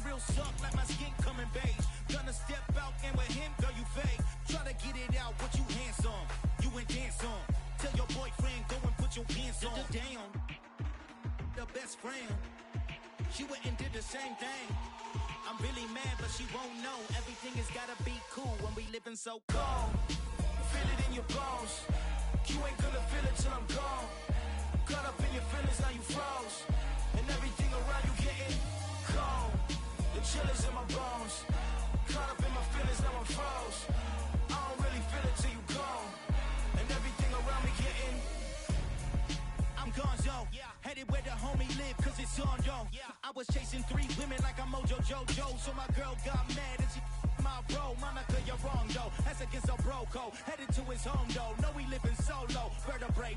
real suck like my skin coming beige. Gonna step out and with him, girl, you fake. Try to get it out, what you handsome. You ain't dance on. Tell your boyfriend, go and put your pants on. Down. The best friend. She went and did the same thing. I'm really mad, but she won't know. Everything has gotta be cool when we living so cold. Feel it in your bones. You ain't gonna feel it till I'm gone. Caught up in your feelings, now you froze. And everything around you getting cold. The chill is in my bones. Caught up in my feelings, now I'm froze. I don't really feel it till you gone. And everything around me getting I'm gonzo. Headed where the homie live, cause it's on, yo. I was chasing 3 women like I'm Mojo Jojo. So my girl got mad and she my bro. Monica, you're wrong, though. That's against a bro code. Headed to his home, though. No, we living solo. Vertebrae.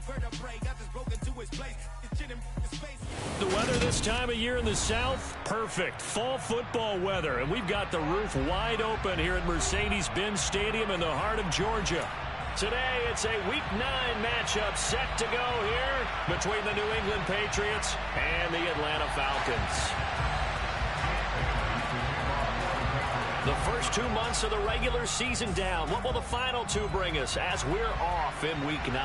Got this broken to his place. It's in his face. The weather this time of year in the South, perfect. Fall football weather. And we've got the roof wide open here at Mercedes-Benz Stadium in the heart of Georgia. Today, it's a Week 9 matchup set to go here between the New England Patriots and the Atlanta Falcons. The first 2 months of the regular season down. What will the final 2 bring us as we're off in Week 9?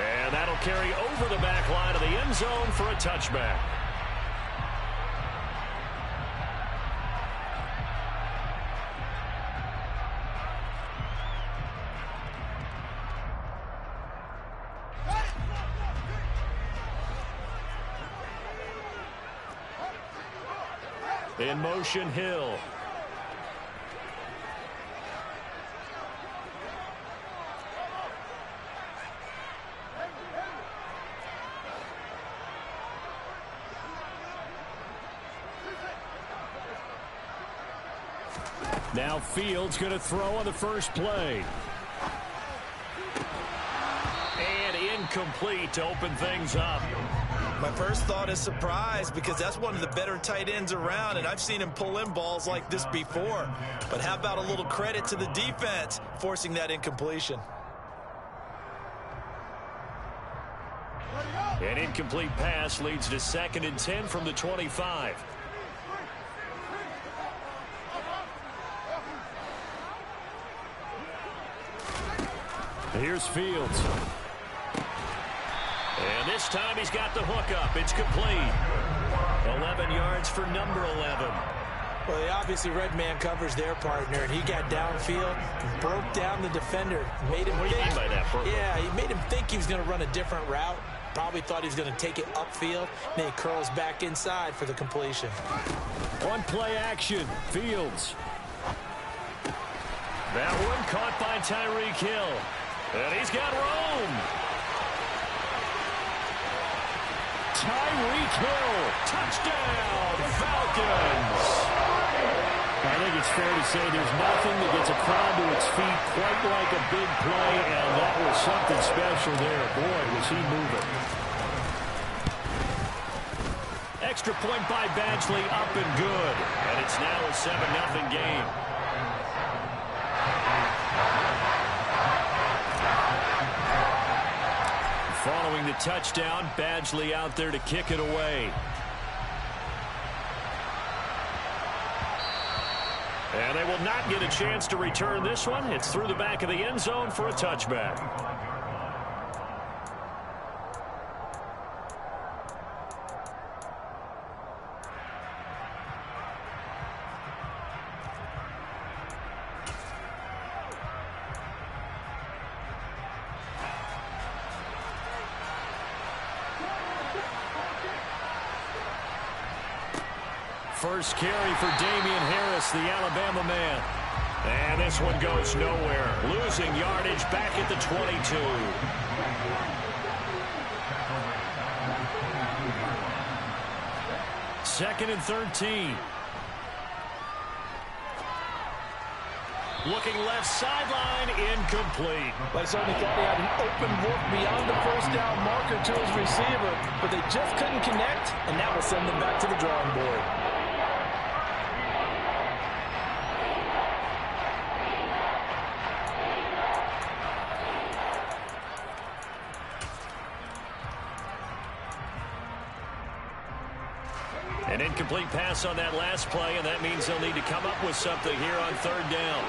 And that'll carry over the back line of the end zone for a touchback. In motion, Hill. Now Fields going to throw on the first play. And incomplete to open things up. My first thought is surprise because that's one of the better tight ends around, and I've seen him pull in balls like this before. But how about a little credit to the defense forcing that incompletion? An incomplete pass leads to 2nd and 10 from the 25. Here's Fields. And this time he's got the hook up. It's complete. 11 yards for number 11. Well, they obviously red man covers their partner, and he got downfield, broke down the defender, made him What do you mean by that, Purple? Yeah, he made him think he was going to run a different route. Probably thought he was going to take it upfield. Then he curls back inside for the completion. One play action. Fields. That one caught by Tyreek Hill. And he's got room. Tyreek Hill. Touchdown, Falcons. I think it's fair to say there's nothing that gets a crowd to its feet quite like a big play, and that was something special there. Boy, was he moving. Extra point by Badgley, up and good. And it's now a 7-0 game. Following the touchdown, Badgley out there to kick it away. And they will not get a chance to return this one. It's through the back of the end zone for a touchback. First carry for Damian Harris, the Alabama man. And this one goes nowhere. Losing yardage back at the 22. Second and 13. Looking left sideline, incomplete. They certainly thought he had an open look beyond the first down marker to his receiver, but they just couldn't connect, and that will send them back to the drawing board. An Incomplete pass on that last play, and that means they'll need to come up with something here on third down.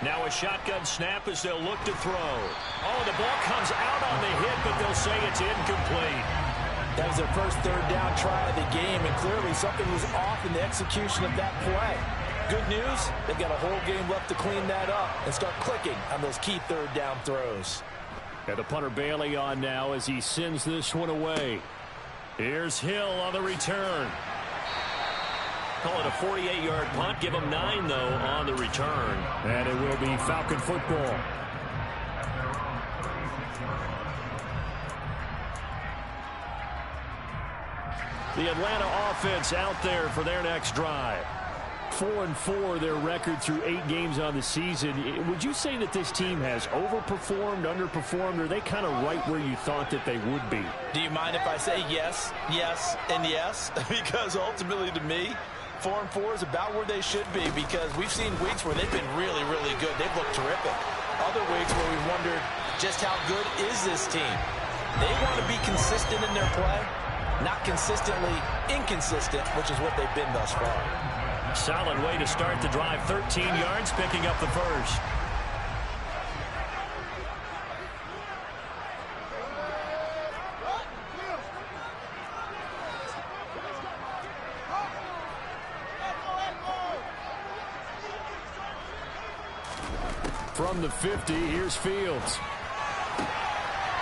Now a shotgun snap as they'll look to throw. Oh, the ball comes out on the hit, but they'll say it's incomplete. That was their first third down try of the game, and clearly something was off in the execution of that play. Good news, they've got a whole game left to clean that up and start clicking on those key third down throws. And the punter Bailey on now as he sends this one away. Here's Hill on the return. Call it a 48-yard punt. Give them 9, though, on the return. And it will be Falcon football. The Atlanta offense out there for their next drive. 4-4 their record through 8 games on the season. Would you say that this team has overperformed, underperformed, or are they kind of right where you thought that they would be? Do you mind if I say yes, yes, and yes? Because ultimately to me, 4-4 is about where they should be, because we've seen weeks where they've been really, really good. They've looked terrific. Other weeks where we've wondered just how good is this team. They want to be consistent in their play, not consistently inconsistent, which is what they've been thus far. Solid way to start the drive. 13 yards, picking up the first. From the 50, here's Fields.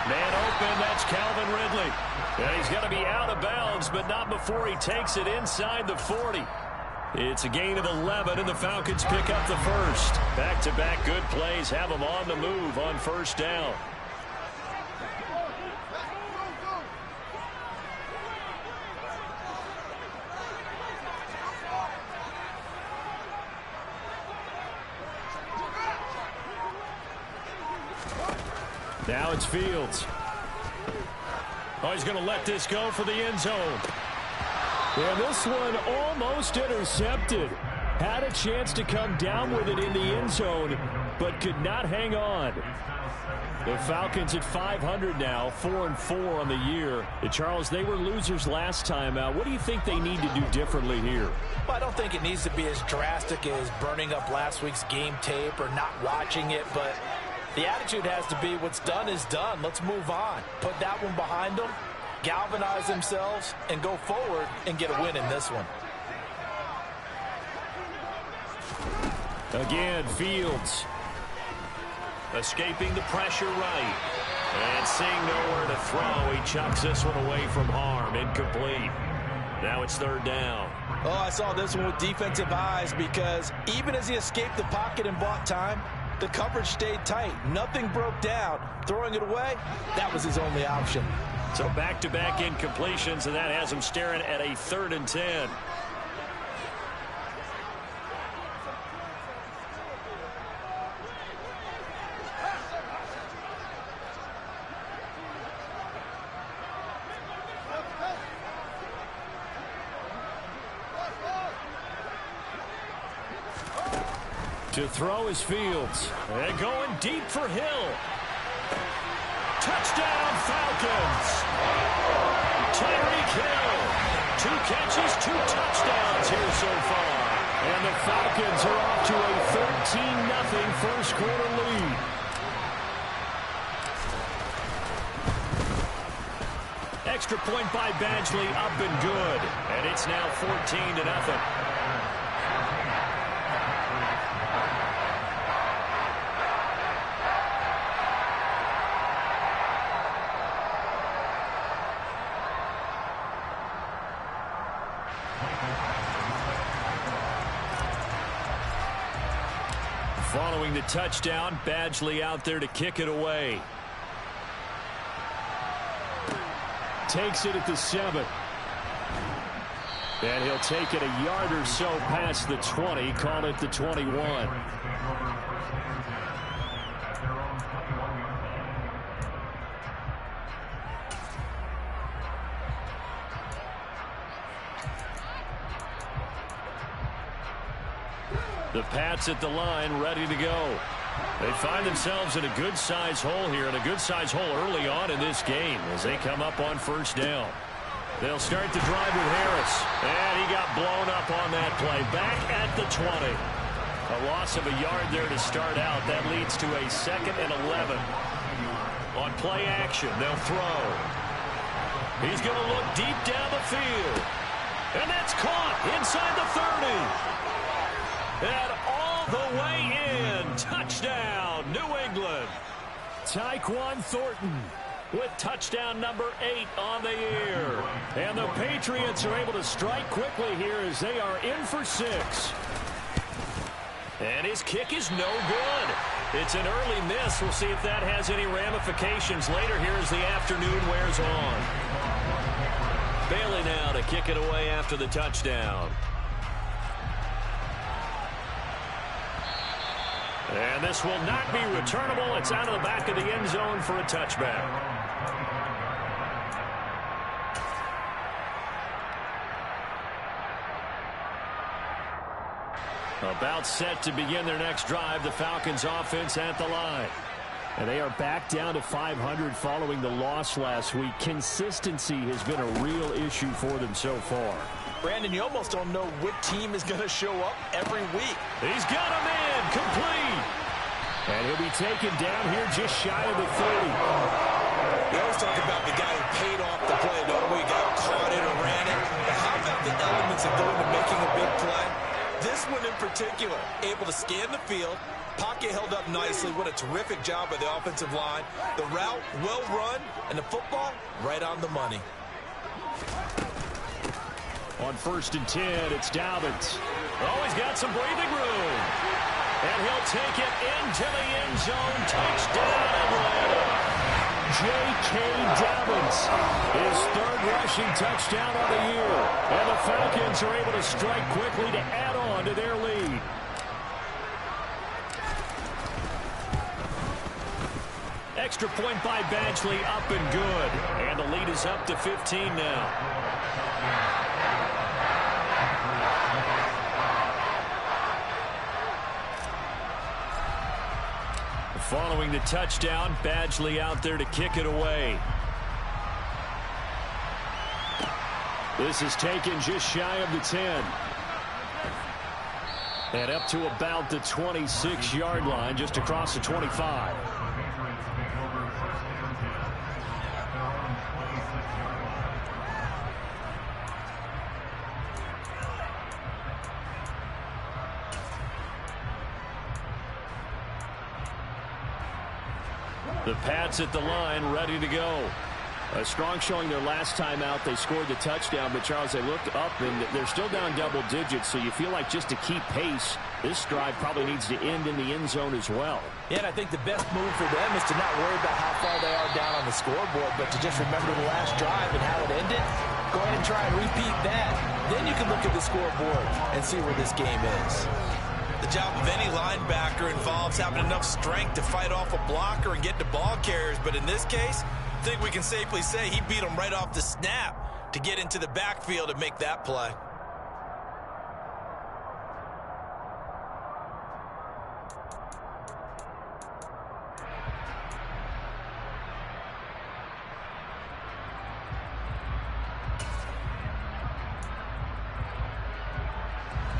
Man open, that's Calvin Ridley. And he's going to be out of bounds, but not before he takes it inside the 40. It's a gain of 11, and the Falcons pick up the first. Back-to-back good plays have them on the move on first down. Now it's Fields. Oh, he's going to let this go for the end zone. And this one almost intercepted. Had a chance to come down with it in the end zone, but could not hang on. The Falcons at 500 now, 4-4 on the year. Charles, they were losers last time out. What do you think they need to do differently here? Well, I don't think it needs to be as drastic as burning up last week's game tape or not watching it, but the attitude has to be what's done is done. Let's move on. Put that one behind them, galvanize themselves, and go forward and get a win in this one. Again, Fields. Escaping the pressure right. And seeing nowhere to throw, he chucks this one away from harm. Incomplete. Now it's third down. Oh, I saw this one with defensive eyes, because even as he escaped the pocket and bought time, the coverage stayed tight. Nothing broke down. Throwing it away, that was his only option. So back-to-back incompletions, and that has him staring at a 3rd and 10. To throw is Fields. And going deep for Hill. Touchdown, Falcons. Tyreek Hill. 2 catches, 2 touchdowns here so far. And the Falcons are off to a 13-0 first quarter lead. Extra point by Badgley, up and good. And it's now 14-0. Following the touchdown, Badgley out there to kick it away. Takes it at the 7. And he'll take it a yard or so past the 20, call it the 21. The Pats at the line, ready to go. They find themselves in a good-sized hole here, and a good-sized hole early on in this game as they come up on first down. They'll start the drive with Harris, and he got blown up on that play. Back at the 20. A loss of a yard there to start out. That leads to a 2nd and 11. On play action, they'll throw. He's going to look deep down the field. And that's caught inside the 30. And all the way in. Touchdown, New England. Tyquan Thornton with touchdown number 8 on the year. And the Patriots are able to strike quickly here as they are in for 6. And his kick is no good. It's an early miss. We'll see if that has any ramifications later here as the afternoon wears on. Bailey now to kick it away after the touchdown. And this will not be returnable. It's out of the back of the end zone for a touchback. About set to begin their next drive. The Falcons offense at the line. And they are back down to 500 following the loss last week. Consistency has been a real issue for them so far. Brandon, you almost don't know what team is going to show up every week. He's got a man complete. And he'll be taken down here just shy of the 30. We always talk about the guy who paid off the play, don't we? Got caught it or ran it. But how about the elements of going to making a big play? This one in particular, able to scan the field, pocket held up nicely. What a terrific job by the offensive line. The route, well run, and the football, right on the money. On 1st and 10, it's Dobbins. Oh, he's got some breathing room. And he'll take it into the end zone. Touchdown, Atlanta. J.K. Dobbins, his 3rd rushing touchdown of the year. And the Falcons are able to strike quickly to add on to their lead. Extra point by Badgley, up and good. And the lead is up to 15 now. Following the touchdown, Badgley out there to kick it away. This is taken just shy of the 10. And up to about the 26-yard line, just across the 25. The Pats at the line, ready to go. A strong showing their last time out. They scored the touchdown, but Charles, they looked up and they're still down double digits, so you feel like just to keep pace, this drive probably needs to end in the end zone as well. Yeah, and I think the best move for them is to not worry about how far they are down on the scoreboard, but to just remember the last drive and how it ended. Go ahead and try and repeat that. Then you can look at the scoreboard and see where this game is. The job of any linebacker involves having enough strength to fight off a blocker and get to ball carriers. But in this case, I think we can safely say he beat him right off the snap to get into the backfield and make that play.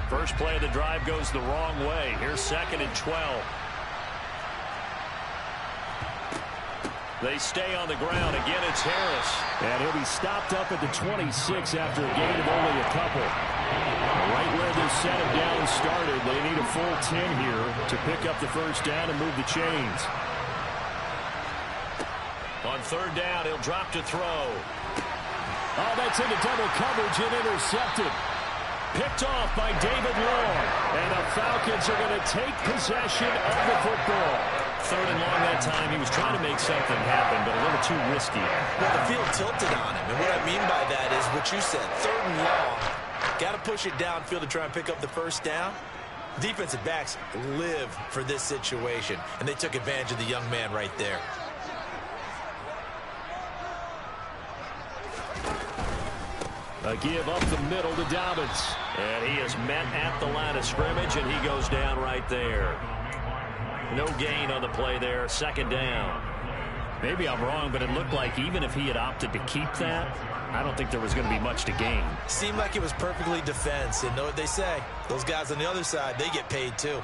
First play of the drive goes the wrong way. Here's 2nd and 12. They stay on the ground. Again, it's Harris. And he'll be stopped up at the 26 after a gain of only a couple. Right where this set of downs started, they need a full 10 here to pick up the first down and move the chains. On 3rd down, he'll drop to throw. Oh, that's into double coverage and intercepted. Picked off by David Long. And the Falcons are going to take possession of the football. 3rd and long that time. He was trying to make something happen, but a little too risky. Well, the field tilted on him. And what I mean by that is what you said. 3rd and long. Got to push it downfield to try and pick up the first down. Defensive backs live for this situation. And they took advantage of the young man right there. A give up the middle to Dobbins. And he is met at the line of scrimmage, and he goes down right there. No gain on the play there. Second down. Maybe I'm wrong, but it looked like even if he had opted to keep that, I don't think there was going to be much to gain. Seemed like it was perfectly defense. And know what they say? Those guys on the other side, they get paid too.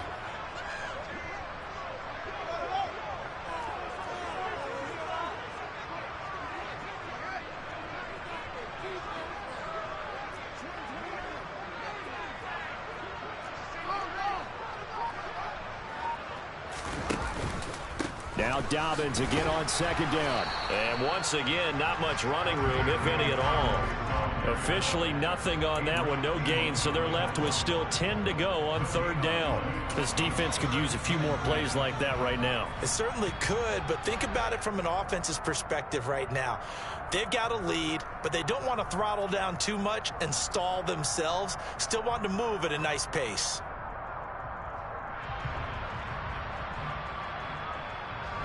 Now Dobbins again on second down. And once again, not much running room, if any at all. Officially nothing on that one, no gain, so they're left with still 10 to go on third down. This defense could use a few more plays like that right now. It certainly could, but think about it from an offense's perspective right now. They've got a lead, but they don't want to throttle down too much and stall themselves. Still want to move at a nice pace.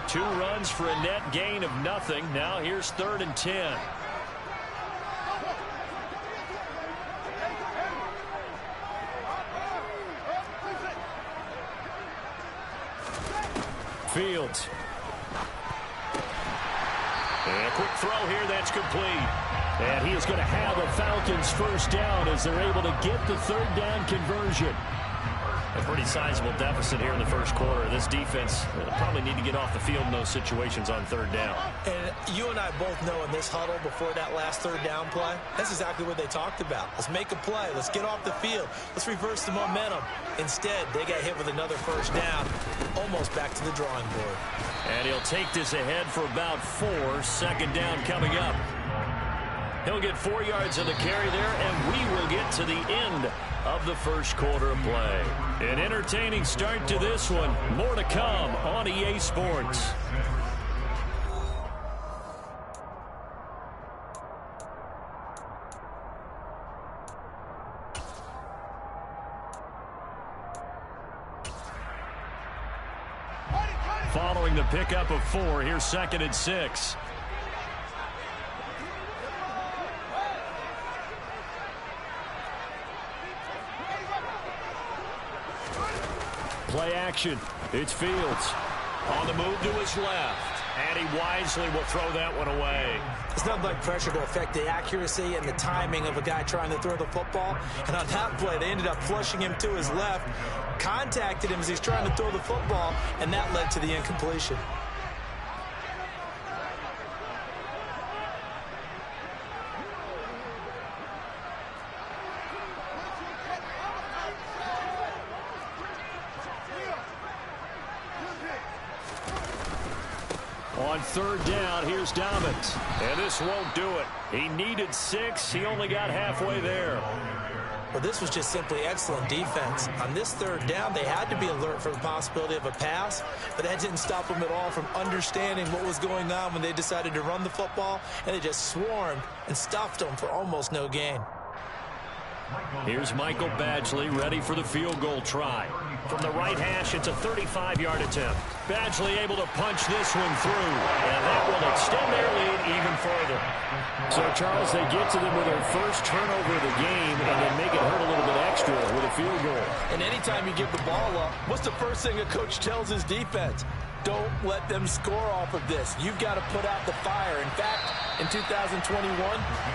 2 runs for a net gain of nothing. Now here's 3rd and 10. Fields. And a quick throw here that's complete. And he is going to have the Falcons first down as they're able to get the third down conversion. A pretty sizable deficit here in the first quarter. This defense probably need to get off the field in those situations on third down. And you and I both know in this huddle before that last third down play, that's exactly what they talked about. Let's make a play. Let's get off the field. Let's reverse the momentum. Instead, they got hit with another first down, almost back to the drawing board. And he'll take this ahead for about 4. Second down coming up. He'll get 4 yards on the carry there, and we will get to the end of the first quarter of play. An entertaining start to this one. More to come on EA Sports. Following the pickup of 4, here's 2nd and 6. Play action. It's Fields. On the move to his left. And he wisely will throw that one away. It's not like pressure to affect the accuracy and the timing of a guy trying to throw the football. And on that play, they ended up flushing him to his left, contacted him as he's trying to throw the football, and that led to the incompletion. On third down, here's Dobbins. And this won't do it. He needed 6. He only got halfway there. Well, this was just simply excellent defense. On this third down, they had to be alert for the possibility of a pass, but that didn't stop them at all from understanding what was going on when they decided to run the football, and they just swarmed and stuffed them for almost no gain. Here's Michael Badgley ready for the field goal try. From the right hash, it's a 35-yard attempt. Badgley able to punch this one through, and that will extend their lead even further. So, Charles, they get to them with their first turnover of the game and then make it hurt a little bit extra with a field goal. And anytime you give the ball up, what's the first thing a coach tells his defense? Don't let them score off of this. You've got to put out the fire. In fact, in 2021,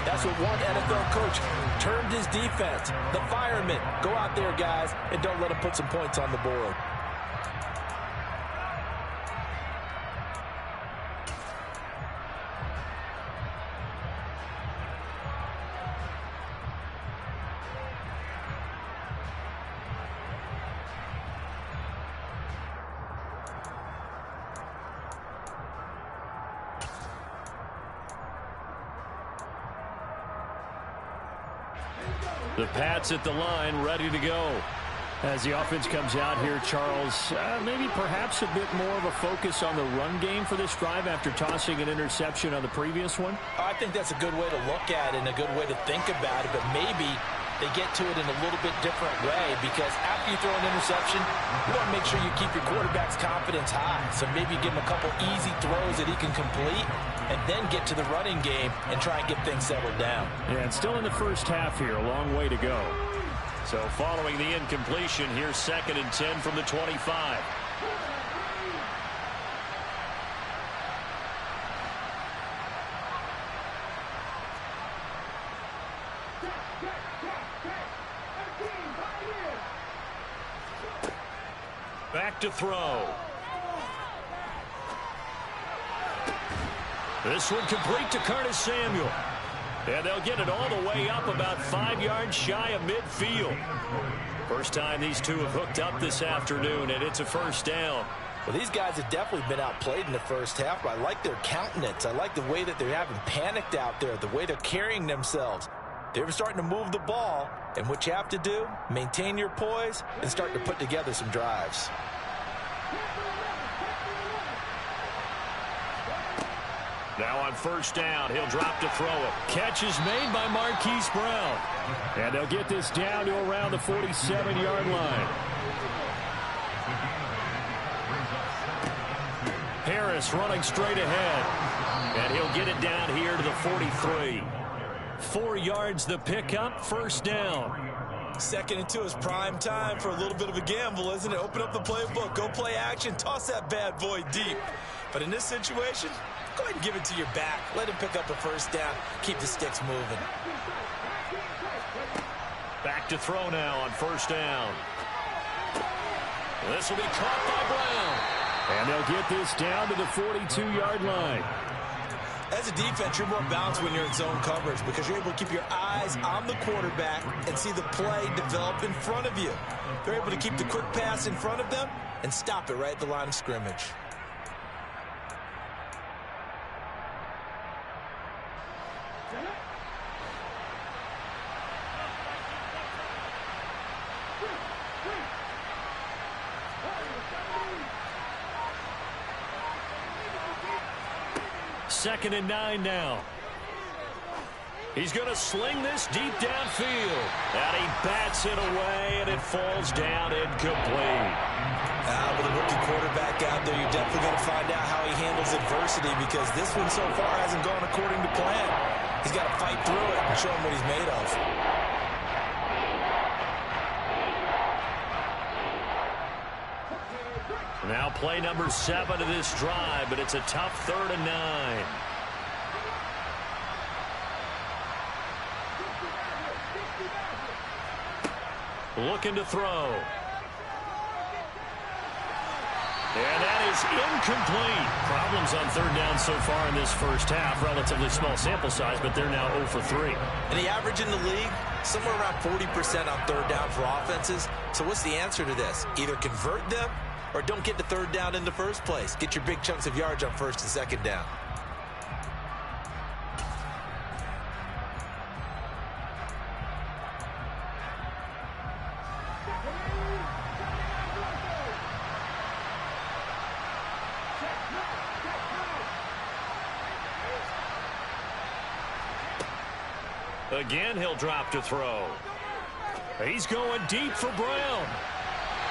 that's what one NFL coach termed his defense. The firemen. Go out there, guys, and don't let them put some points on the board. The Pats at the line, ready to go. As the offense comes out here, Charles, maybe perhaps a bit more of a focus on the run game for this drive after tossing an interception on the previous one? I think that's a good way to look at it and a good way to think about it, but maybe they get to it in a little bit different way, because after you throw an interception, you want to make sure you keep your quarterback's confidence high. So maybe give him a couple easy throws that he can complete and then get to the running game and try and get things settled down. Yeah, it's still in the first half here. A long way to go. So following the incompletion, here's 2nd and 10 from the 25. Back to throw. This one complete to Curtis Samuel. And they'll get it all the way up about 5 yards shy of midfield. First time these two have hooked up this afternoon, and it's a first down. Well, these guys have definitely been outplayed in the first half, but I like their countenance. I like the way that they haven't panicked out there, the way they're carrying themselves. They're starting to move the ball, and what you have to do, maintain your poise and start to put together some drives. Now on first down, he'll drop to throw it. Catch is made by Marquise Brown. And they'll get this down to around the 47-yard line. Harris running straight ahead. And he'll get it down here to the 43. 4 yards the pickup, first down. Second and 2 is prime time for a little bit of a gamble, isn't it? Open up the playbook, go play action, toss that bad boy deep. But in this situation, go ahead and give it to your back. Let him pick up a first down. Keep the sticks moving. Back to throw now on first down. This will be caught by Brown. And they'll get this down to the 42-yard line. As a defense, you're more balanced when you're in zone coverage because you're able to keep your eyes on the quarterback and see the play develop in front of you. They're able to keep the quick pass in front of them and stop it right at the line of scrimmage. Second and 9 now. He's going to sling this deep downfield. And he bats it away, and it falls down incomplete. With a rookie quarterback out there, you're definitely going to find out how he handles adversity because this one so far hasn't gone according to plan. He's got to fight through it and show him what he's made of. Now play number 7 of this drive, but it's a tough 3rd and 9. Looking to throw. And that is incomplete. Problems on 3rd down so far in this first half. Relatively small sample size, but they're now 0 for 3. And the average in the league, somewhere around 40% on 3rd down for offenses. So what's the answer to this? Either convert them or don't get to 3rd down in the first place. Get your big chunks of yards on 1st and 2nd down. Again, he'll drop to throw. He's going deep for Brown.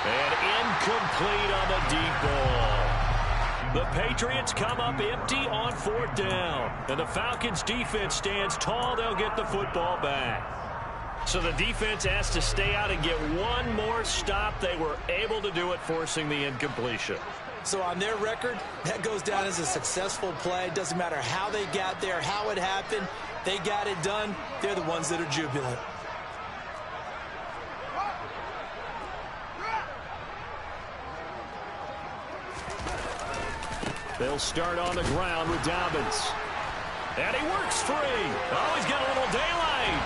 And incomplete on the deep ball. The Patriots come up empty on 4th down. And the Falcons defense stands tall. They'll get the football back. So the defense has to stay out and get one more stop. They were able to do it, forcing the incompletion. So on their record, that goes down as a successful play. Doesn't matter how they got there, how it happened. They got it done. They're the ones that are jubilant. They'll start on the ground with Dobbins. And he works free. Oh, he's got a little daylight.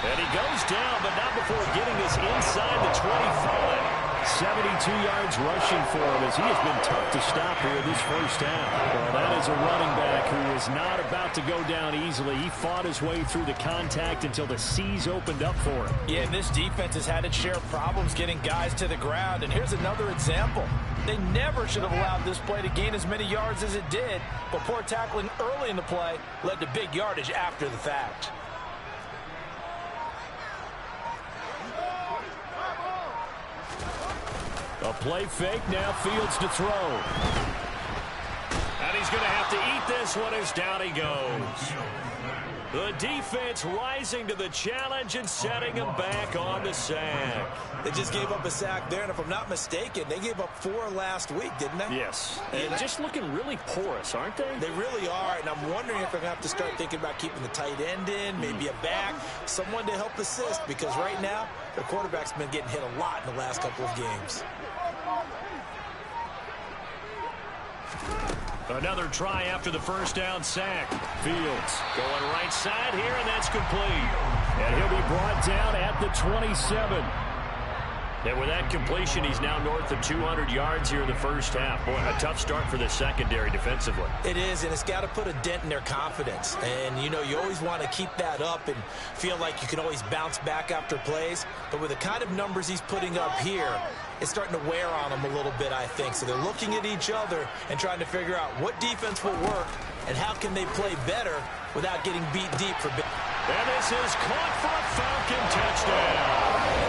And he goes down, but not before getting this inside the 25. 72 yards rushing for him as he has been tough to stop here this first half. Well, that is a running back who is not about to go down easily. He fought his way through the contact until the C's opened up for him. Yeah, and this defense has had its share of problems getting guys to the ground. And here's another example. They never should have allowed this play to gain as many yards as it did. But poor tackling early in the play led to big yardage after the fact. A play fake, now Fields to throw. And he's going to have to eat this one as down he goes. The defense rising to the challenge and setting him back on the sack. They just gave up a sack there, and if I'm not mistaken, they gave up 4 last week, didn't they? Yes. And just looking really porous, aren't they? They really are, and I'm wondering if they're going to have to start thinking about keeping the tight end in, maybe a back, someone to help assist, because right now, their quarterback's been getting hit a lot in the last couple of games. Another try after the first down sack. Fields going right side here, and that's complete. And he'll be brought down at the 27. And with that completion, he's now north of 200 yards here in the first half. Boy, a tough start for the secondary defensively. It is, and it's got to put a dent in their confidence. And, you know, you always want to keep that up and feel like you can always bounce back after plays. But with the kind of numbers he's putting up here, it's starting to wear on them a little bit, I think. So they're looking at each other and trying to figure out what defense will work and how can they play better without getting beat deep for big. And this is caught for a Falcon touchdown.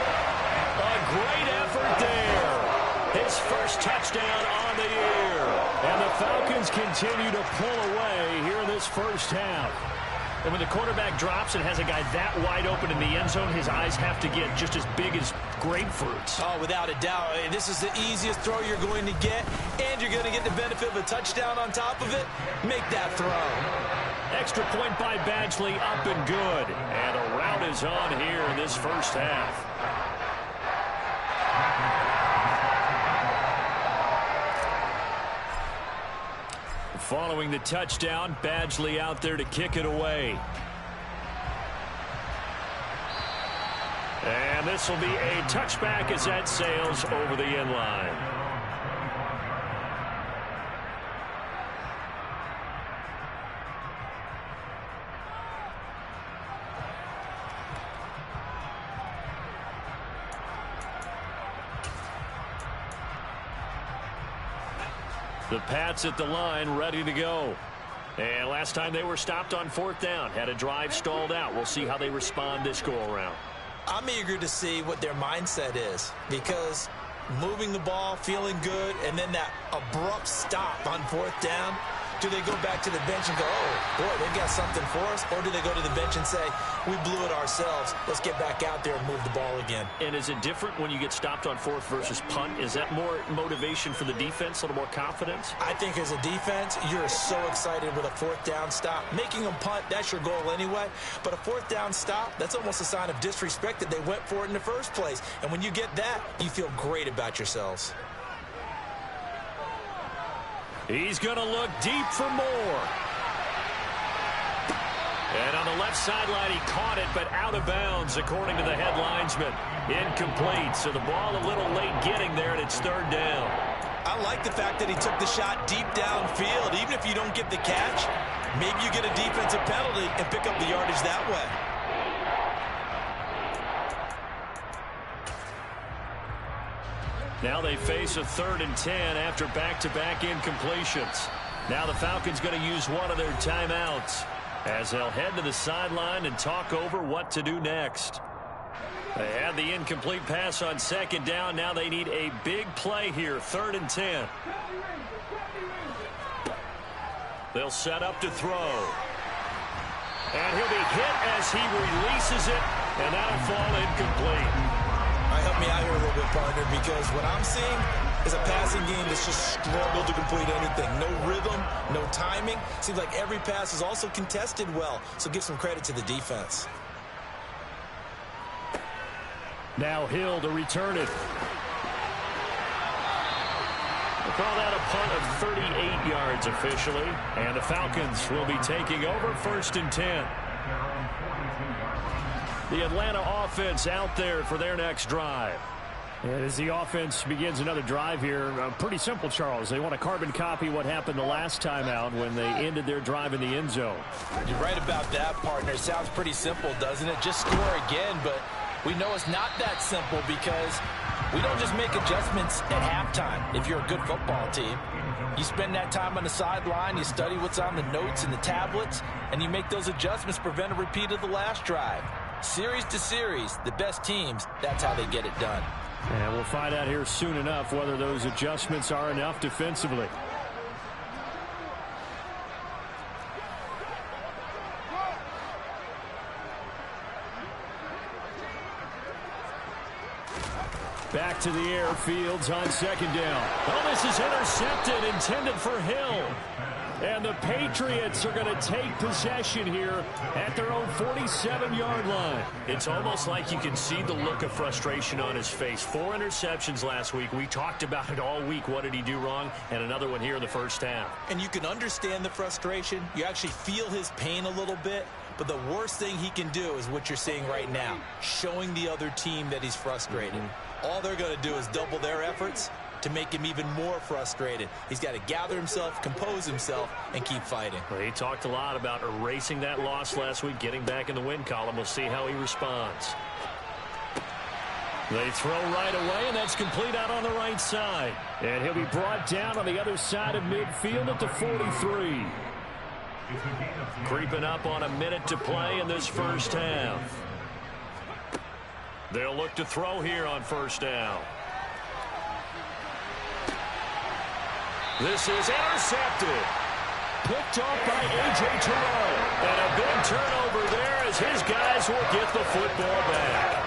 A great effort there. His first touchdown on the year. And the Falcons continue to pull away here in this first half. And when the quarterback drops and has a guy that wide open in the end zone, his eyes have to get just as big as grapefruits. Oh, without a doubt. This is the easiest throw you're going to get, and you're going to get the benefit of a touchdown on top of it. Make that throw. Extra point by Badgley, up and good. And a rout is on here in this first half. Following the touchdown, Badgley out there to kick it away. And this will be a touchback as that sails over the end line. The Pats at the line, ready to go. And last time they were stopped on fourth down, had a drive stalled out. We'll see how they respond this go-around. I'm eager to see what their mindset is, because moving the ball, feeling good, and then that abrupt stop on fourth down, do they go back to the bench and go, oh, boy, they've got something for us? Or do they go to the bench and say, we blew it ourselves, let's get back out there and move the ball again? And is it different when you get stopped on fourth versus punt? Is that more motivation for the defense, a little more confidence? I think as a defense, you're so excited with a fourth down stop. Making them punt, that's your goal anyway. But a fourth down stop, that's almost a sign of disrespect that they went for it in the first place. And when you get that, you feel great about yourselves. He's going to look deep for more. And on the left sideline, he caught it, but out of bounds, according to the head linesman. Incomplete, so the ball a little late getting there, and it's third down. I like the fact that he took the shot deep downfield. Even if you don't get the catch, maybe you get a defensive penalty and pick up the yardage that way. Now they face a 3rd and 10 after back-to-back incompletions. Now the Falcons going to use one of their timeouts as they'll head to the sideline and talk over what to do next. They had the incomplete pass on second down. Now they need a big play here, 3rd and 10. They'll set up to throw. And he'll be hit as he releases it, and that'll fall incomplete. Help me out here a little bit, partner, because what I'm seeing is a passing game that's just struggled to complete anything. No rhythm, no timing. Seems like every pass is also contested well, so give some credit to the defense. Now Hill to return it. We'll call that a punt of 38 yards officially, and the Falcons will be taking over 1st and 10. The Atlanta offense out there for their next drive. And as the offense begins another drive here, pretty simple, Charles. They want to carbon copy what happened the last time out when they ended their drive in the end zone. You're right about that, partner. It sounds pretty simple, doesn't it? Just score again, but we know it's not that simple because we don't just make adjustments at halftime if you're a good football team. You spend that time on the sideline, you study what's on the notes and the tablets, and you make those adjustments to prevent a repeat of the last drive. Series to series, the best teams, that's how they get it done. And we'll find out here soon enough whether those adjustments are enough defensively. Back to the air, Fields on second down. Oh, this is intercepted, intended for Hill. And the Patriots are going to take possession here at their own 47-yard line. It's almost like you can see the look of frustration on his face. 4 interceptions last week. We talked about it all week. What did he do wrong? And another one here in the first half. And you can understand the frustration. You actually feel his pain a little bit. But the worst thing he can do is what you're seeing right now, showing the other team that he's frustrated. All they're going to do is double their efforts to make him even more frustrated. He's got to gather himself, compose himself, and keep fighting. Well, he talked a lot about erasing that loss last week, getting back in the win column. We'll see how he responds. They throw right away, and that's complete out on the right side. And he'll be brought down on the other side of midfield at the 43. Creeping up on a minute to play in this first half. They'll look to throw here on first down. This is intercepted. Picked off by A.J. Terrell. And a big turnover there as his guys will get the football back.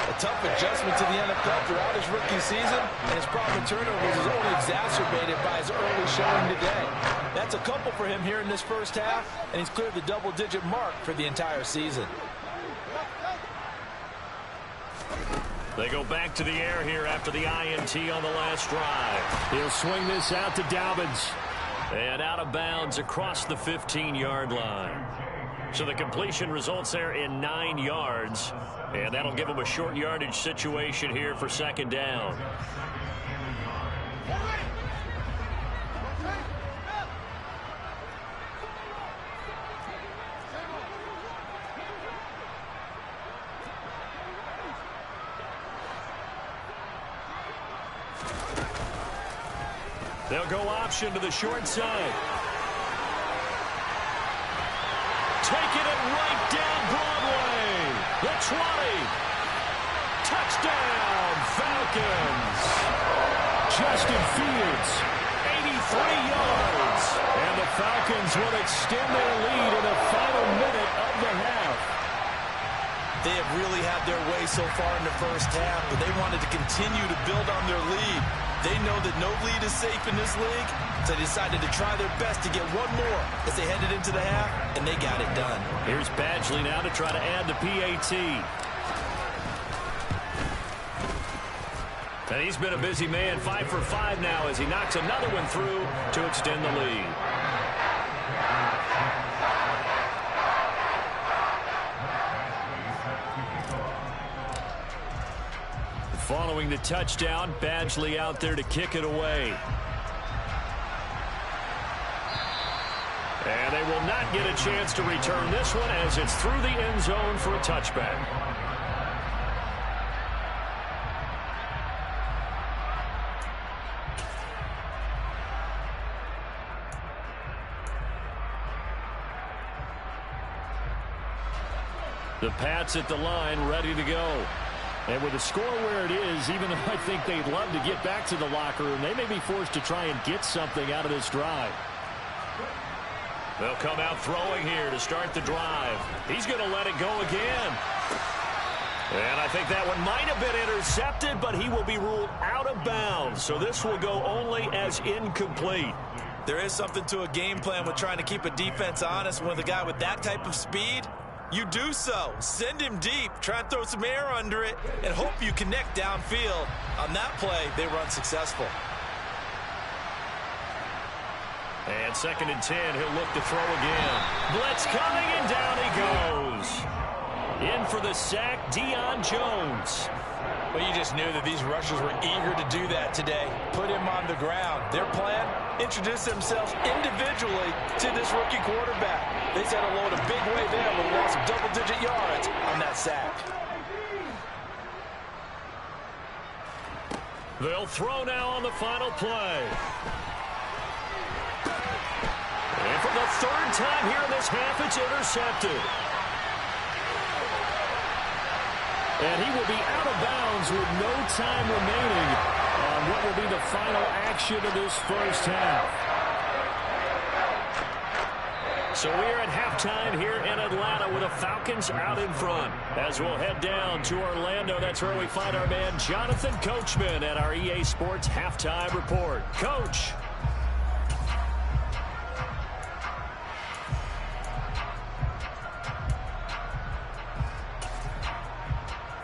A tough adjustment to the NFL throughout his rookie season, and his problem with turnovers is only exacerbated by his early showing today. That's a couple for him here in this first half, and he's cleared the double-digit mark for the entire season. They go back to the air here after the INT on the last drive. He'll swing this out to Dobbins. And out of bounds across the 15-yard line. So the completion results there in 9 yards. And that'll give them a short yardage situation here for second down. They'll go option to the short side. Taking it right down Broadway. The 20. Touchdown, Falcons. Justin Fields, 83 yards. And the Falcons will extend their lead in the final minute of the half. They have really had their way so far in the first half, but they wanted to continue to build on their lead. They know that no lead is safe in this league, so they decided to try their best to get one more as they headed into the half, and they got it done. Here's Badgley now to try to add the PAT. And he's been a busy man, 5 for 5 now as he knocks another one through to extend the lead. Following the touchdown, Badgley out there to kick it away. And they will not get a chance to return this one as it's through the end zone for a touchback. The Pats at the line, ready to go. And with the score where it is, even though I think they'd love to get back to the locker room, they may be forced to try and get something out of this drive. They'll come out throwing here to start the drive. He's going to let it go again. And I think that one might have been intercepted, but he will be ruled out of bounds. So this will go only as incomplete. There is something to a game plan with trying to keep a defense honest with a guy with that type of speed. You do so. Send him deep. Try and throw some air under it and hope you connect downfield. On that play, they were unsuccessful. And 2nd and 10, he'll look to throw again. Blitz coming, and down he goes. In for the sack, Deion Jones. Well, you just knew that these rushers were eager to do that today. Put him on the ground. Their plan, introduce themselves individually to this rookie quarterback. They set a load a big way there with a loss of double-digit yards on that sack. They'll throw now on the final play. And for the 3rd time here in this half, it's intercepted. And he will be out of bounds with no time remaining on what will be the final action of this first half. So we're at halftime here in Atlanta with the Falcons out in front. As we'll head down to Orlando, that's where we find our man Jonathan Coachman at our EA Sports Halftime Report. Coach.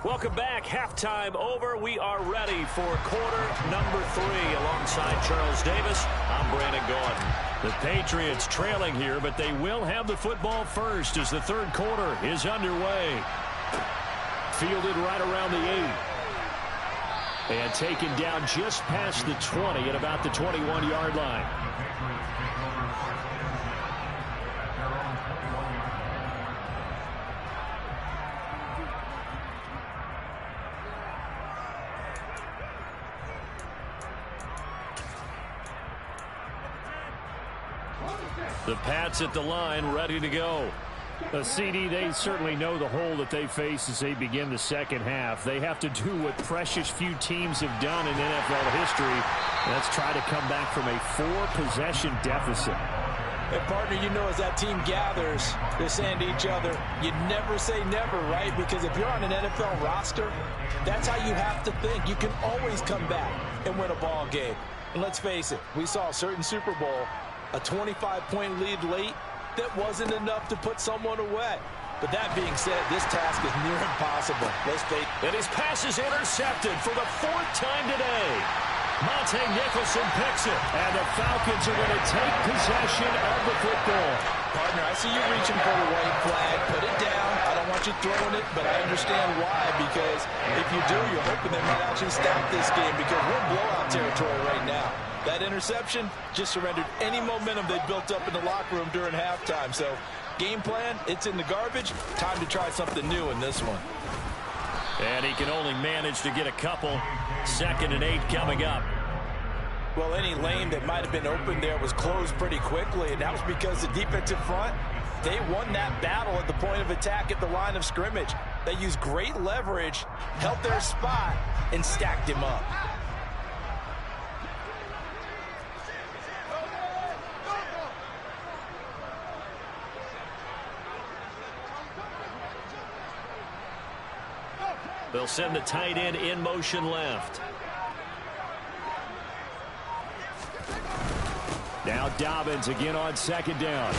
Welcome back. Halftime over. We are ready for quarter number 3 alongside Charles Davis. I'm Brandon Gordon. The Patriots trailing here, but they will have the football first as the third quarter is underway. Fielded right around the 8. And taken down just past the 20 at about the 21-yard line. The Pats at the line, ready to go. CD, they certainly know the hole that they face as they begin the second half. They have to do what precious few teams have done in NFL history. Let's try to come back from a 4-possession deficit. And, partner, you know, as that team gathers, they're saying to each other, you never say never, right? Because if you're on an NFL roster, that's how you have to think. You can always come back and win a ball game. And let's face it, we saw a certain Super Bowl, a 25-point lead late, that wasn't enough to put someone away. But that being said, this task is near impossible. Let's face it. And his pass is intercepted for the 4th time today. Monte Nicholson picks it, and the Falcons are going to take possession of the football. Partner, I see you reaching for the white flag. Put it down. I don't want you throwing it, but I understand why, because if you do, you're hoping they might actually stop this game, because we're in blowout territory right now. That interception just surrendered any momentum they built up in the locker room during halftime. So, game plan, it's in the garbage. Time to try something new in this one. And he can only manage to get a couple. 2nd and 8 coming up. Well, any lane that might have been open there was closed pretty quickly, and that was because the defensive front, they won that battle at the point of attack at the line of scrimmage. They used great leverage, held their spot, and stacked him up. They'll send the tight end in motion left. Now Dobbins again on 2nd down.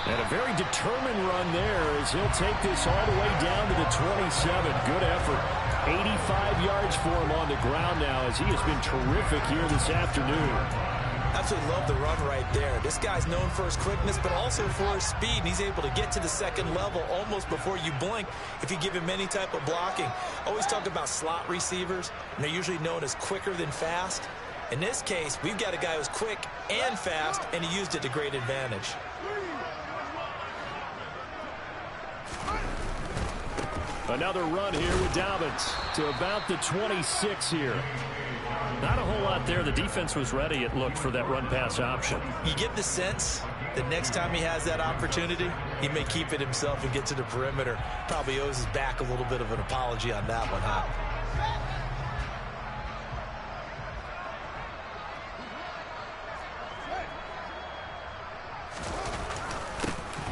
And a very determined run there as he'll take this all the way down to the 27. Good effort. 85 yards for him on the ground now as he has been terrific here this afternoon. Absolutely love the run right there. This guy's known for his quickness, but also for his speed, and he's able to get to the 2nd level almost before you blink if you give him any type of blocking. Always talk about slot receivers, and they're usually known as quicker than fast. In this case, we've got a guy who's quick and fast, and he used it to great advantage. Another run here with Dobbins to about the 26 here. Not a whole lot there. The defense was ready, it looked, for that run-pass option. You get the sense that next time he has that opportunity, he may keep it himself and get to the perimeter. Probably owes his back a little bit of an apology on that one, huh?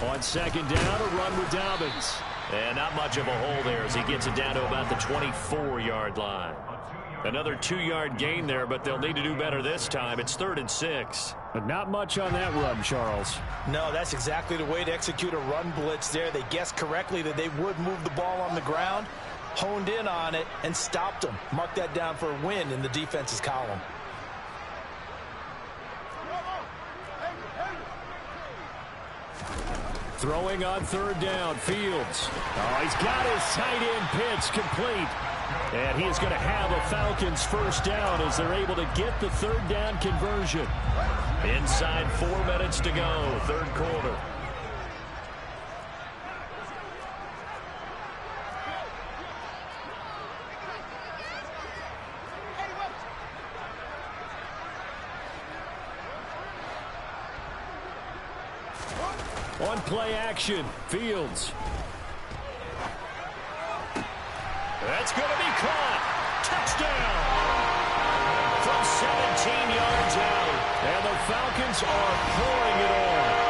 On 2nd down, a run with Dobbins. And not much of a hole there as he gets it down to about the 24-yard line. Another 2-yard gain there, but they'll need to do better this time. It's 3rd and 6. But not much on that run, Charles. No, that's exactly the way to execute a run blitz there. They guessed correctly that they would move the ball on the ground, honed in on it, and stopped them. Mark that down for a win in the defense's column. Throwing on 3rd down, Fields. Oh, he's got his tight end pitch complete. And he is going to have a Falcons 1st down as they're able to get the 3rd down conversion. Inside 4 minutes to go, 3rd quarter. On play action, Fields. That's going to be caught. Touchdown. From 17 yards out. And the Falcons are pouring it on.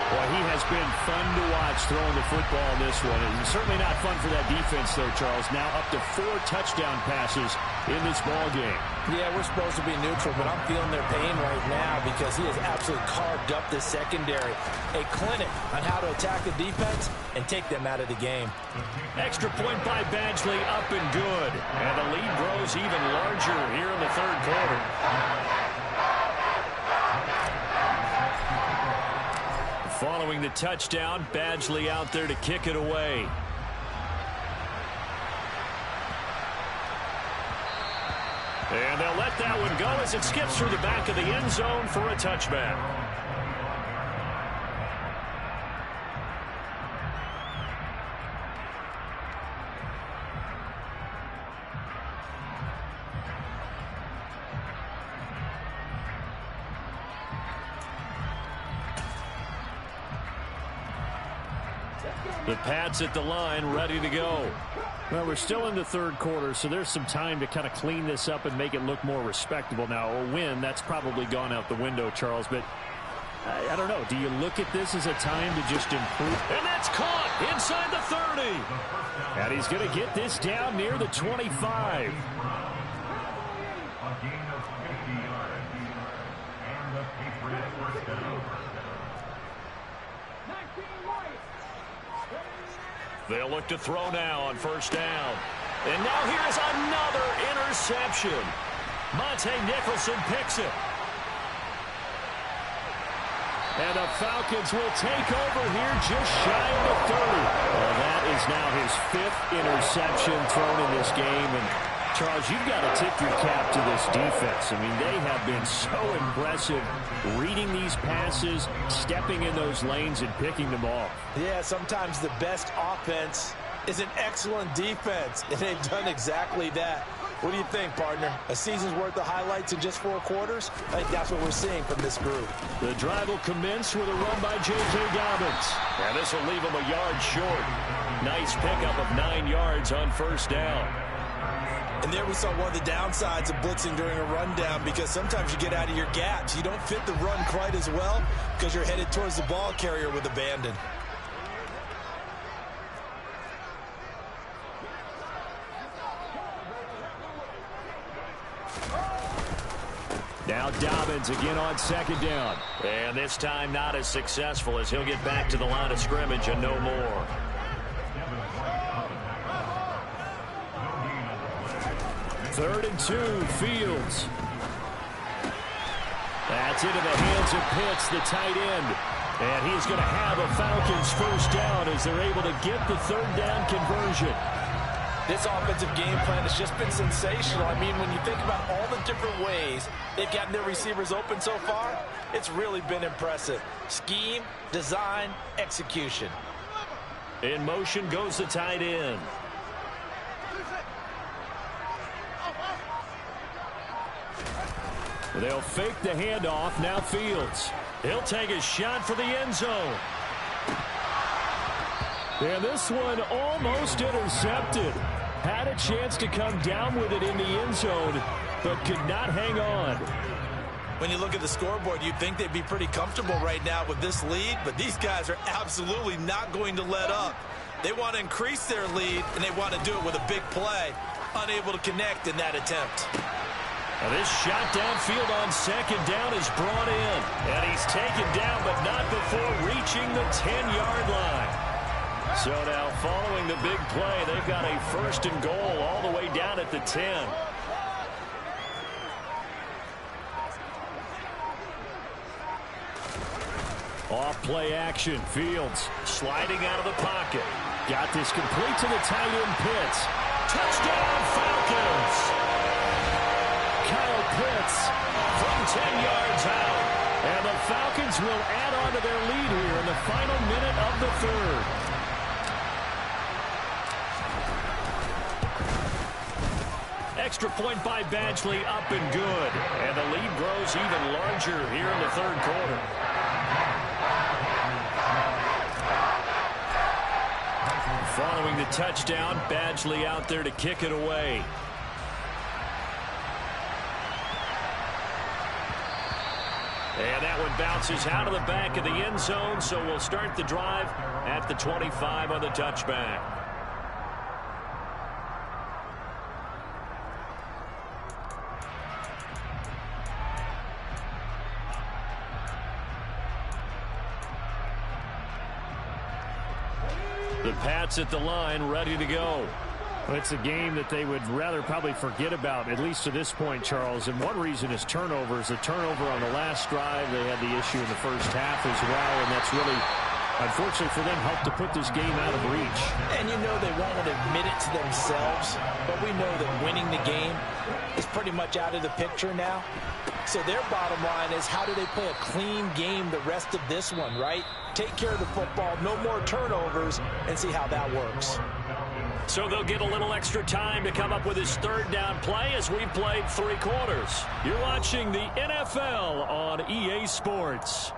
Well, he has been fun to watch throwing the football in this one. It's certainly not fun for that defense, though, Charles. Now up to 4 touchdown passes in this ball game. Yeah, we're supposed to be neutral, but I'm feeling their pain right now because he has absolutely carved up this secondary. A clinic on how to attack the defense and take them out of the game. Extra point by Badgley, up and good. And the lead grows even larger here in the third quarter. Following the touchdown, Badgley out there to kick it away. And they'll let that one go as it skips through the back of the end zone for a touchback. The Pats at the line, ready to go. Well, we're still in the third quarter, so there's some time to kind of clean this up and make it look more respectable. Now, a win, that's probably gone out the window, Charles, but I don't know. Do you look at this as a time to just improve? And that's caught inside the 30. And he's going to get this down near the 25. They'll look to throw now on first down. And now here's another interception. Monte Nicholson picks it. And the Falcons will take over here just shy of the 30. Well, that is now his 5th interception thrown in this game. And Charles, you've got to tip your cap to this defense. I mean, they have been so impressive reading these passes, stepping in those lanes, and picking them off. Yeah, sometimes the best offense is an excellent defense, and they've done exactly that. What do you think, partner? A season's worth of highlights in just 4 quarters? I think that's what we're seeing from this group. The drive will commence with a run by J.K. Dobbins. And this will leave him a yard short. Nice pickup of 9 yards on first down. And there we saw one of the downsides of blitzing during a rundown, because sometimes you get out of your gaps. You don't fit the run quite as well because you're headed towards the ball carrier with abandon. Now Dobbins again on second down. And this time not as successful, as he'll get back to the line of scrimmage and no more. Third and 2, Fields. That's into the hands of Pitts, the tight end. And he's going to have a Falcons first down as they're able to get the third down conversion. This offensive game plan has just been sensational. I mean, when you think about all the different ways they've gotten their receivers open so far, it's really been impressive. Scheme, design, execution. In motion goes the tight end. They'll fake the handoff. Now Fields. He'll take a shot for the end zone. And this one almost intercepted. Had a chance to come down with it in the end zone, but could not hang on. When you look at the scoreboard, you'd think they'd be pretty comfortable right now with this lead, but these guys are absolutely not going to let up. They want to increase their lead, and they want to do it with a big play. Unable to connect in that attempt. Now this shot downfield on second down is brought in. And he's taken down, but not before reaching the 10-yard line. So now following the big play, they've got a first and goal all the way down at the 10. Off play action. Fields sliding out of the pocket. Got this complete to the tight end Pitts. Touchdown Falcons! Kyle Pitts From 10 yards out. And the Falcons will add on to their lead here in the final minute of the third. Extra point by Badgley, up and good. And the lead grows even larger here in the third quarter. Following the touchdown, Badgley out there to kick it away. And that one bounces out of the back of the end zone, so we'll start the drive at the 25 on the touchback. The Pats at the line, ready to go. Well, it's a game that they would rather probably forget about, at least to this point, Charles. And one reason is turnovers. The turnover on the last drive, they had the issue in the first half as well, and that's really, unfortunately for them, helped to put this game out of reach. And you know they won't admit it to themselves, but we know that winning the game is pretty much out of the picture now. So their bottom line is, how do they play a clean game the rest of this one, right? Take care of the football, no more turnovers, and see how that works. So they'll get a little extra time to come up with his third down play as we've played 3 quarters. You're watching the NFL on EA Sports.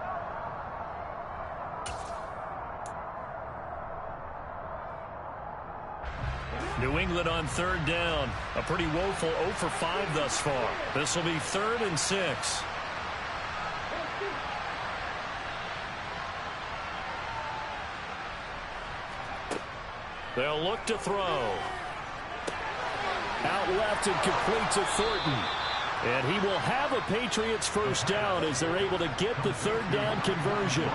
New England on third down. A pretty woeful 0 for 5 thus far. This will be 3rd and 6. They'll look to throw. Out left and complete to Thornton. And he will have a Patriots first down as they're able to get the third down conversion.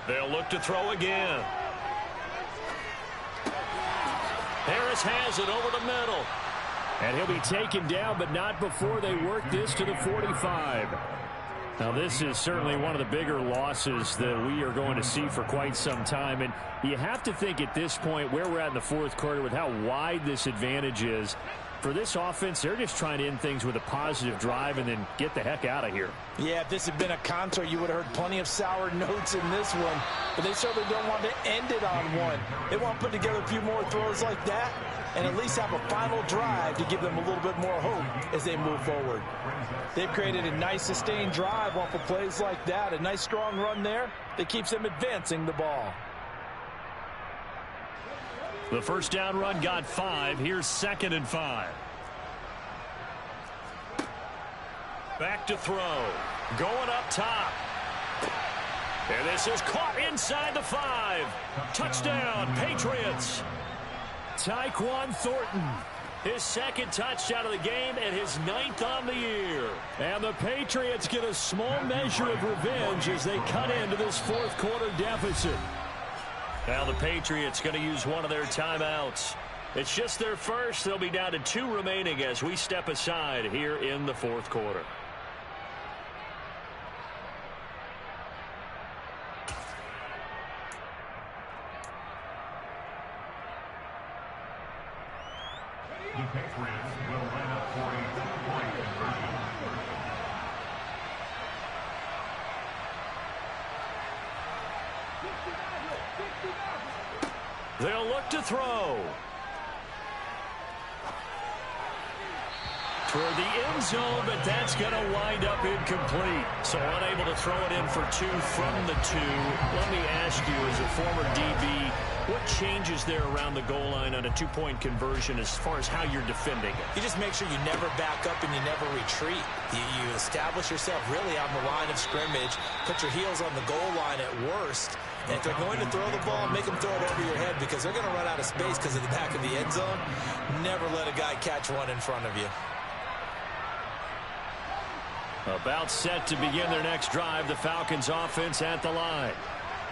They'll look to throw again. Harris has it over the middle. And he'll be taken down, but not before they work this to the 45. Now, this is certainly one of the bigger losses that we are going to see for quite some time. And you have to think at this point where we're at in the fourth quarter with how wide this advantage is. For this offense, they're just trying to end things with a positive drive and then get the heck out of here. Yeah, if this had been a concert, you would have heard plenty of sour notes in this one. But they certainly don't want to end it on one. They want to put together a few more throws like that and at least have a final drive to give them a little bit more hope as they move forward. They've created a nice sustained drive off of plays like that. A nice strong run there that keeps them advancing the ball. The first down run got 5. Here's 2nd and 5. Back to throw. Going up top. And this is caught inside the 5. Touchdown, Patriots. Tyquan Thornton. His 2nd touchdown of the game and his 9th on the year. And the Patriots get a small measure of revenge as they cut into this fourth quarter deficit. Now the Patriots going to use one of their timeouts. It's just their first. They'll be down to 2 remaining as we step aside here in the fourth quarter. The Patriots will line up for a 2-point conversion. They'll look to throw. Toward the end zone, but that's going to wind up incomplete. So unable to throw it in for 2 from the 2. Let me ask you, as a former DB, what changes there around the goal line on a 2-point conversion as far as how you're defending it? You just make sure you never back up and you never retreat. You establish yourself really on the line of scrimmage, put your heels on the goal line at worst, and if they're going to throw the ball, make them throw it over your head because they're going to run out of space because of the back of the end zone. Never let a guy catch one in front of you. About set to begin their next drive, the Falcons offense at the line.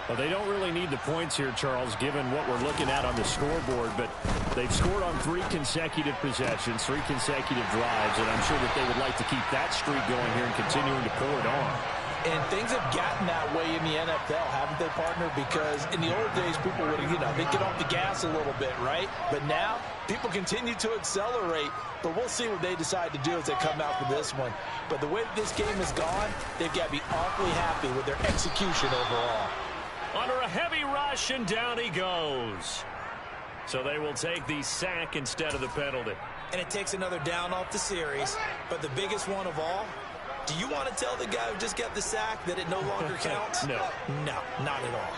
Well, they don't really need the points here, Charles, given what we're looking at on the scoreboard, but they've scored on 3 consecutive possessions, 3 consecutive drives, and I'm sure that they would like to keep that streak going here and continuing to pour it on. And things have gotten that way in the NFL, haven't they, partner? Because in the old days, people would, they'd get off the gas a little bit, right? But now, people continue to accelerate. But we'll see what they decide to do as they come out for this one. But the way that this game has gone, they've got to be awfully happy with their execution overall. Under a heavy rush, and down he goes. So they will take the sack instead of the penalty. And it takes another down off the series. But the biggest one of all, Do you want to tell the guy who just got the sack that it no longer counts? No. No, not at all.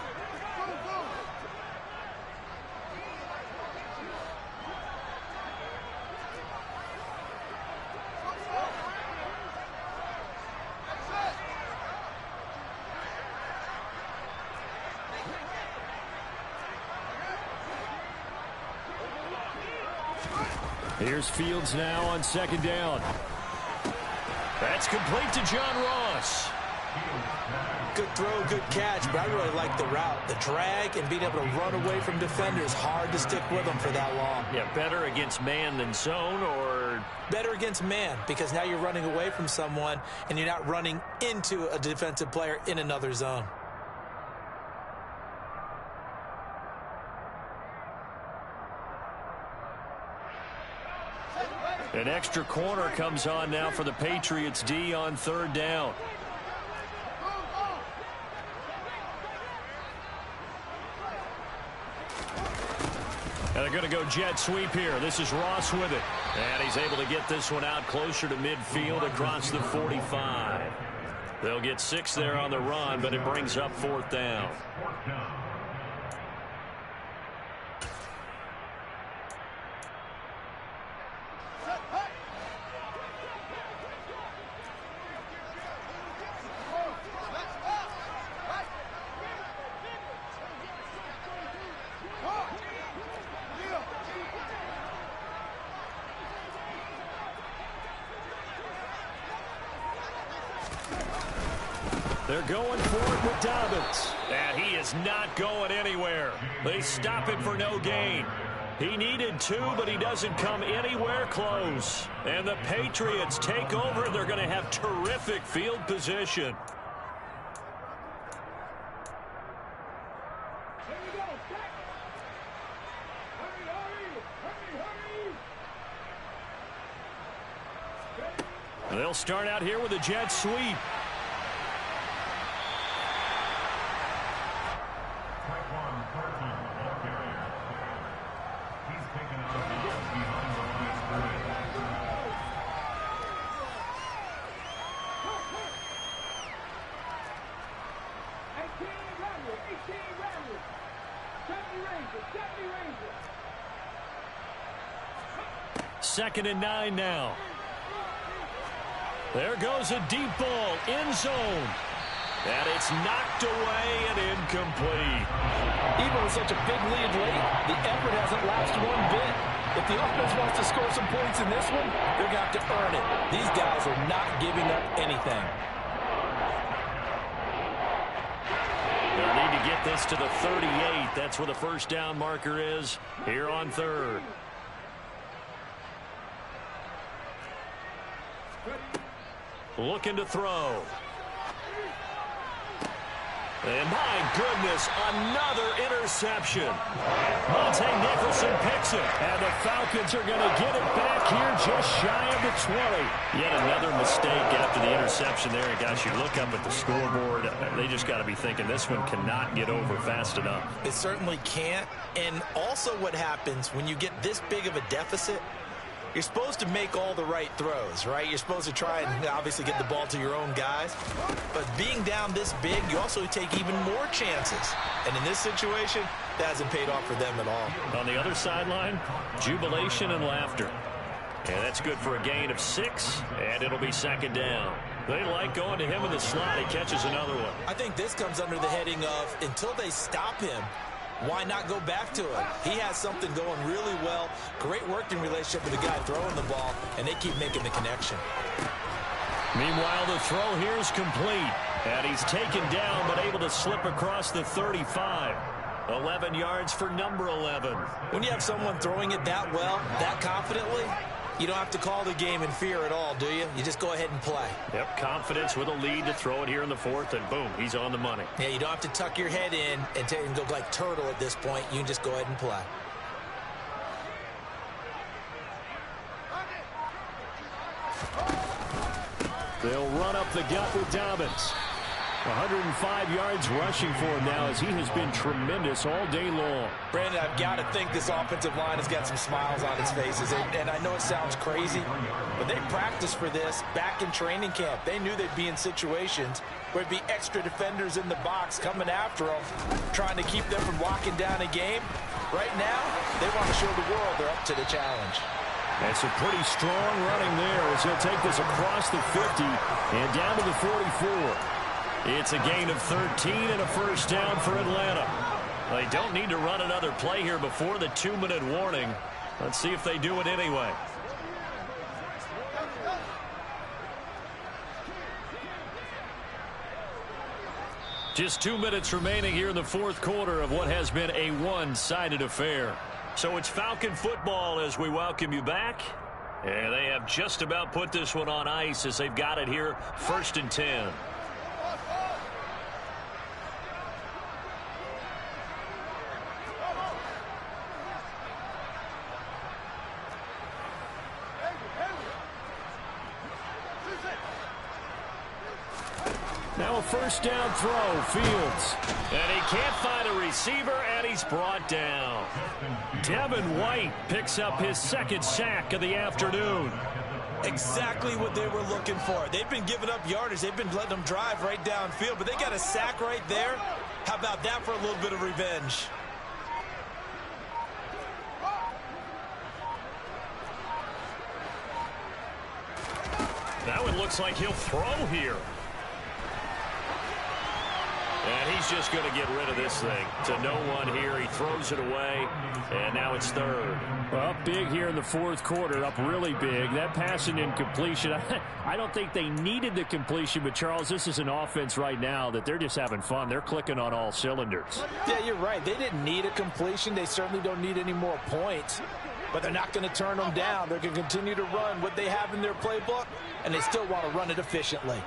Here's Fields now on 2nd down. That's complete to John Ross. Good throw, good catch, but I really like the route. The drag and being able to run away from defenders, hard to stick with them for that long. Yeah, better against man than zone, or? Better against man, because now you're running away from someone and you're not running into a defensive player in another zone. An extra corner comes on now for the Patriots D on 3rd down. And they're going to go jet sweep here. This is Ross with it. And he's able to get this one out closer to midfield across the 45. They'll get 6 there on the run, but it brings up 4th down. They're going for it with Dobbins. And he is not going anywhere. They stop him for no gain. He needed 2, but he doesn't come anywhere close. And the Patriots take over. They're going to have terrific field position. They'll start out here with a jet sweep. Second and 9 now. There goes a deep ball, end zone. And it's knocked away and incomplete. Even with such a big lead late, the effort hasn't lapsed one bit. If the offense wants to score some points in this one, they're going to have to earn it. These guys are not giving up anything. They'll need to get this to the 38. That's where the first down marker is here on 3rd. Looking to throw. And my goodness, another interception. Monte Nicholson picks it. And the Falcons are going to get it back here just shy of the 20. Yet another mistake after the interception there. And guys, you look up at the scoreboard, they just got to be thinking this one cannot get over fast enough. It certainly can't. And also what happens when you get this big of a deficit, you're supposed to make all the right throws, right? You're supposed to try and obviously get the ball to your own guys. But being down this big, you also take even more chances. And in this situation, that hasn't paid off for them at all. On the other sideline, jubilation and laughter. And that's good for a gain of 6, and it'll be 2nd down. They like going to him in the slot. He catches another one. I think this comes under the heading of until they stop him, why not go back to him? He has something going really well. Great working relationship with the guy throwing the ball, and they keep making the connection. Meanwhile, the throw here is complete. And he's taken down, but able to slip across the 35. 11 yards for number 11. When you have someone throwing it that well, that confidently, you don't have to call the game in fear at all, do you? You just go ahead and play. Yep, confidence with a lead to throw it here in the 4th, and boom, he's on the money. Yeah, you don't have to tuck your head in and go like turtle at this point. You can just go ahead and play. They'll run up the gut with Dobbins. 105 yards rushing for him now as he has been tremendous all day long. Brandon, I've got to think this offensive line has got some smiles on its faces. And I know it sounds crazy, but they practiced for this back in training camp. They knew they'd be in situations where there'd be extra defenders in the box coming after them, trying to keep them from locking down a game. Right now, they want to show the world they're up to the challenge. That's a pretty strong running there as he'll take this across the 50 and down to the 44. It's a gain of 13 and a first down for Atlanta. They don't need to run another play here before the 2-minute warning. Let's see if they do it anyway. Just 2 minutes remaining here in the fourth quarter of what has been a one-sided affair. So it's Falcon football as we welcome you back. And they have just about put this one on ice as they've got it here, 1st and 10. Now a first down throw, Fields. And he can't find a receiver, and he's brought down. Devin White picks up his second sack of the afternoon. Exactly what they were looking for. They've been giving up yardage. They've been letting them drive right downfield, but they got a sack right there. How about that for a little bit of revenge? Now it looks like he'll throw here. And he's just going to get rid of this thing to no one here. He throws it away, and now it's third. Well, up big here in the fourth quarter, up really big. That pass and incompletion, I don't think they needed the completion, but, Charles, this is an offense right now that they're just having fun. They're clicking on all cylinders. Yeah, you're right. They didn't need a completion. They certainly don't need any more points, but they're not going to turn them down. They're going to continue to run what they have in their playbook, and they still want to run it efficiently.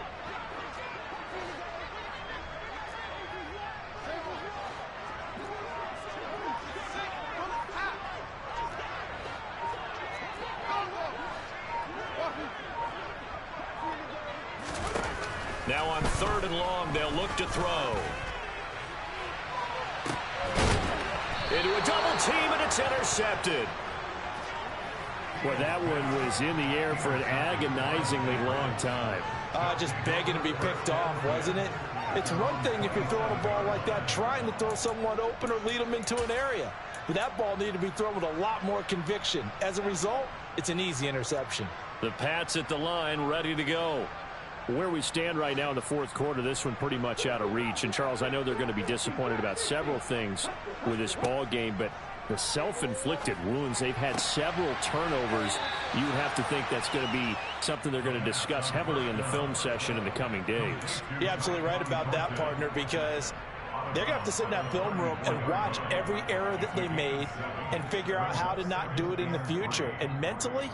Now on 3rd and long, they'll look to throw. Into a double team, and it's intercepted. Well, that one was in the air for an agonizingly long time. Just begging to be picked off, wasn't it? It's one thing if you're throwing a ball like that, trying to throw someone open or lead them into an area. But that ball needed to be thrown with a lot more conviction. As a result, it's an easy interception. The Pats at the line, ready to go. Where we stand right now in the fourth quarter, this one pretty much out of reach. And, Charles, I know they're going to be disappointed about several things with this ball game, but the self-inflicted wounds, they've had several turnovers. You would have to think that's going to be something they're going to discuss heavily in the film session in the coming days. You're absolutely right about that, partner, because they're going to have to sit in that film room and watch every error that they made and figure out how to not do it in the future. And mentally,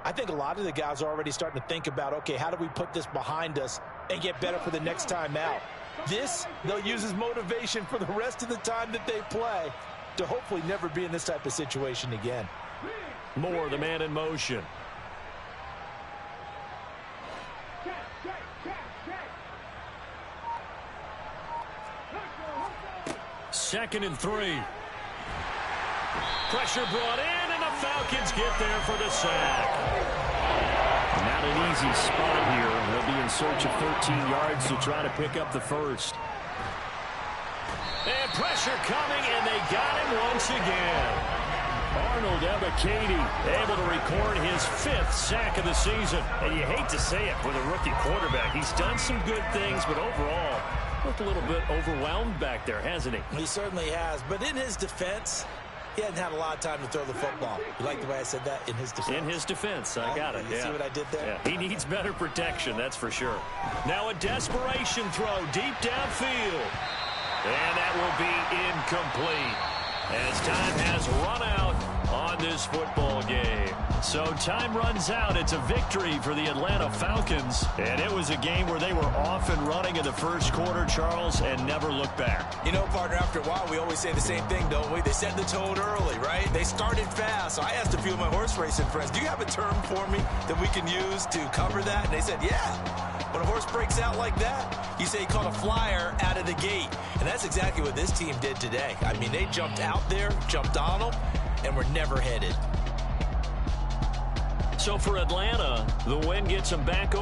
I think a lot of the guys are already starting to think about, okay, how do we put this behind us and get better for the next time out? This, they'll use as motivation for the rest of the time that they play to hopefully never be in this type of situation again. Moore, the man in motion. Second and 3. Pressure brought in, and the Falcons get there for the sack. Not an easy spot here. They'll be in search of 13 yards to try to pick up the first. And pressure coming, and they got him once again. Arnold Ebiketie able to record his 5th sack of the season. And you hate to say it with a rookie quarterback. He's done some good things, but overall, looked a little bit overwhelmed back there, hasn't he? He certainly has. But in his defense, he hasn't had a lot of time to throw the football. You like the way I said that? In his defense. In his defense. I got it. You see what I did there? Yeah, he needs better protection, that's for sure. Now a desperation throw deep downfield. And that will be incomplete as time has run out on this football game. So time runs out. It's a victory for the Atlanta Falcons. And it was a game where they were off and running in the first quarter, Charles, and never looked back. You know, partner, after a while, we always say the same thing, don't we? They set the tone early, right? They started fast. So I asked a few of my horse racing friends, do you have a term for me that we can use to cover that? And they said, yeah. When a horse breaks out like that, you say he caught a flyer out of the gate. And that's exactly what this team did today. I mean, they jumped out there, jumped on them, and were never headed. So for Atlanta, the win gets them back over.